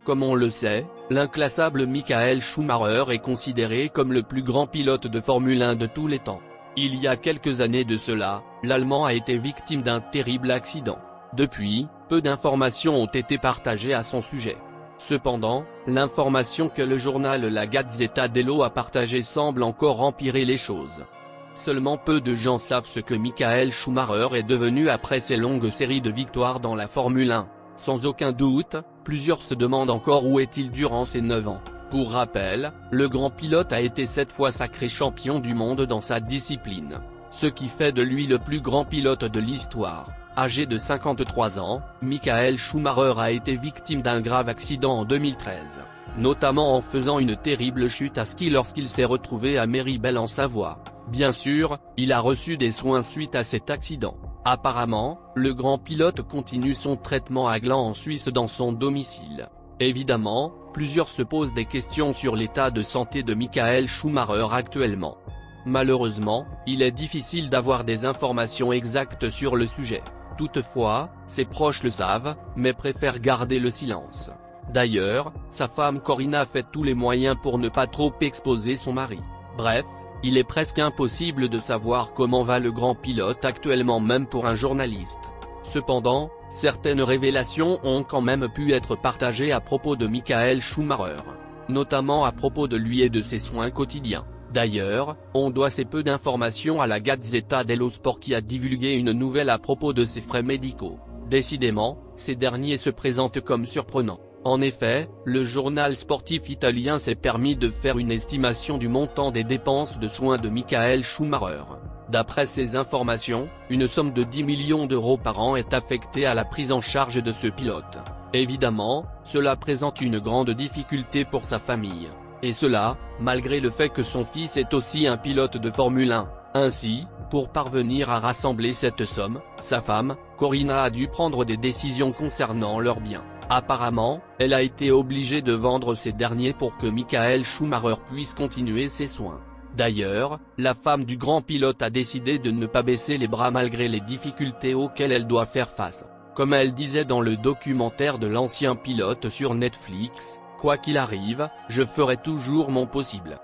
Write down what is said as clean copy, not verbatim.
Comme on le sait, l'inclassable Michael Schumacher est considéré comme le plus grand pilote de Formule 1 de tous les temps. Il y a quelques années de cela, l'Allemand a été victime d'un terrible accident. Depuis, peu d'informations ont été partagées à son sujet. Cependant, l'information que le journal La Gazzetta dello a partagée semble encore empirer les choses. Seulement peu de gens savent ce que Michael Schumacher est devenu après ses longues séries de victoires dans la Formule 1. Sans aucun doute, plusieurs se demandent encore où est-il durant ces 9 ans. Pour rappel, le grand pilote a été 7 fois sacré champion du monde dans sa discipline, ce qui fait de lui le plus grand pilote de l'histoire. Âgé de 53 ans, Michael Schumacher a été victime d'un grave accident en 2013, notamment en faisant une terrible chute à ski lorsqu'il s'est retrouvé à Méribel en Savoie. Bien sûr, il a reçu des soins suite à cet accident. Apparemment, le grand pilote continue son traitement à Gland en Suisse dans son domicile. Évidemment, plusieurs se posent des questions sur l'état de santé de Michael Schumacher actuellement. Malheureusement, il est difficile d'avoir des informations exactes sur le sujet. Toutefois, ses proches le savent, mais préfèrent garder le silence. D'ailleurs, sa femme Corina fait tous les moyens pour ne pas trop exposer son mari. Bref, il est presque impossible de savoir comment va le grand pilote actuellement même pour un journaliste. Cependant, certaines révélations ont quand même pu être partagées à propos de Michael Schumacher, notamment à propos de lui et de ses soins quotidiens. D'ailleurs, on doit ces peu d'informations à la Gazzetta dello Sport qui a divulgué une nouvelle à propos de ses frais médicaux. Décidément, ces derniers se présentent comme surprenants. En effet, le journal sportif italien s'est permis de faire une estimation du montant des dépenses de soins de Michael Schumacher. D'après ces informations, une somme de 10 millions d'euros par an est affectée à la prise en charge de ce pilote. Évidemment, cela présente une grande difficulté pour sa famille. Et cela, malgré le fait que son fils est aussi un pilote de Formule 1. Ainsi, pour parvenir à rassembler cette somme, sa femme, Corina a dû prendre des décisions concernant leurs biens. Apparemment, elle a été obligée de vendre ces derniers pour que Michael Schumacher puisse continuer ses soins. D'ailleurs, la femme du grand pilote a décidé de ne pas baisser les bras malgré les difficultés auxquelles elle doit faire face. Comme elle disait dans le documentaire de l'ancien pilote sur Netflix, « Quoi qu'il arrive, je ferai toujours mon possible ».